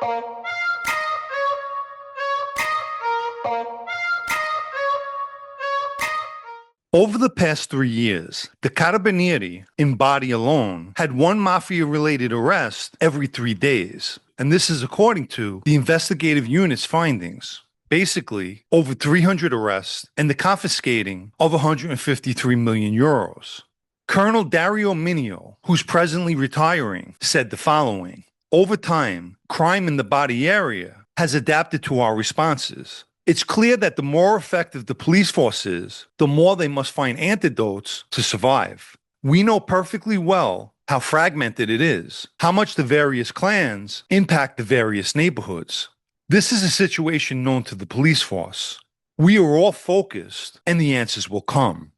Over the past 3 years, the Carabinieri, in Bari alone, had one mafia-related arrest every 3 days. And this is according to the investigative unit's findings. Basically, over 300 arrests and the confiscating of 153 million euros. Colonel Dario Minio, who's presently retiring, said the following: "Over time, crime in the Bari area has adapted to our responses. It's clear that the more effective the police force is, the more they must find antidotes to survive. We know perfectly well how fragmented it is, how much the various clans impact the various neighborhoods. This is a situation known to the police force. We are all focused, and the answers will come."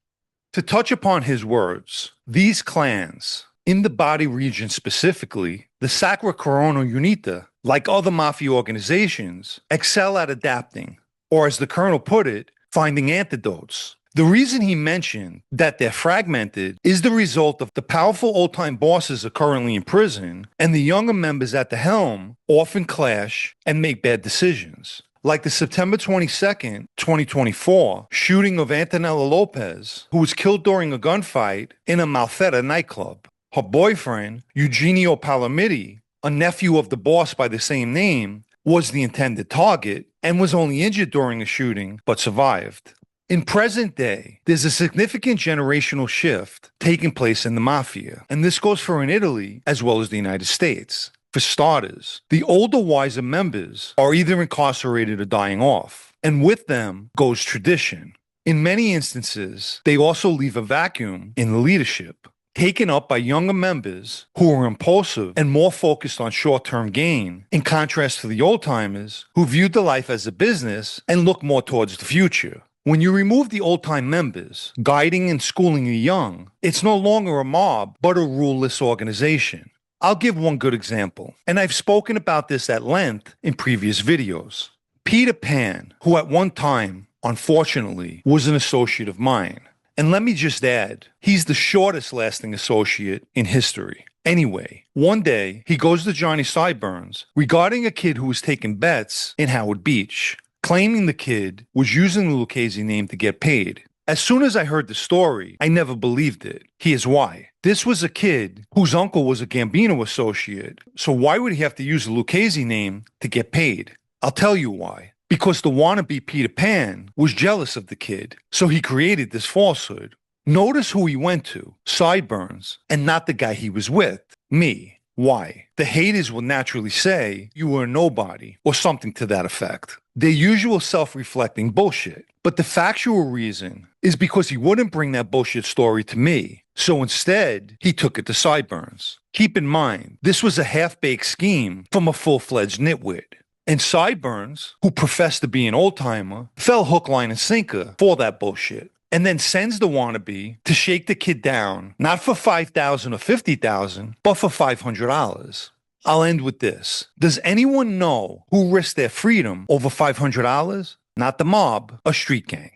To touch upon his words, these clans, in the Bari region specifically, the Sacra Corona Unita, like other mafia organizations, excel at adapting, or as the colonel put it, finding antidotes. The reason he mentioned that they're fragmented is the result of the powerful old-time bosses are currently in prison, and the younger members at the helm often clash and make bad decisions. Like the September 22nd, 2024 shooting of Antonella Lopez, who was killed during a gunfight in a Malfetta nightclub. Her boyfriend, Eugenio Palamidi, a nephew of the boss by the same name, was the intended target and was only injured during the shooting, but survived. In present day, there's a significant generational shift taking place in the mafia, and this goes for in Italy as well as the United States. For starters, the older, wiser members are either incarcerated or dying off, and with them goes tradition. In many instances, they also leave a vacuum in the leadership, taken up by younger members who are impulsive and more focused on short-term gain, in contrast to the old-timers who viewed the life as a business and look more towards the future. When you remove the old-time members, guiding and schooling the young, it's no longer a mob, but a ruleless organization. I'll give one good example, and I've spoken about this at length in previous videos. Peter Pan, who at one time, unfortunately, was an associate of mine. And let me just add, he's the shortest lasting associate in history. Anyway, one day, he goes to Johnny Sideburns regarding a kid who was taking bets in Howard Beach, claiming the kid was using the Lucchese name to get paid. As soon as I heard the story, I never believed it. Here's why. This was a kid whose uncle was a Gambino associate, so why would he have to use the Lucchese name to get paid? I'll tell you why. Because the wannabe Peter Pan was jealous of the kid, so he created this falsehood. Notice who he went to, Sideburns, and not the guy he was with, me. Why? The haters will naturally say you were a nobody, or something to that effect. Their usual self-reflecting bullshit. But the factual reason is because he wouldn't bring that bullshit story to me, so instead, he took it to Sideburns. Keep in mind, this was a half-baked scheme from a full-fledged nitwit. And Sideburns, who professed to be an old-timer, fell hook, line, and sinker for that bullshit, and then sends the wannabe to shake the kid down, not for $5,000 or $50,000, but for $500. I'll end with this. Does anyone know who risked their freedom over $500? Not the mob, a street gang.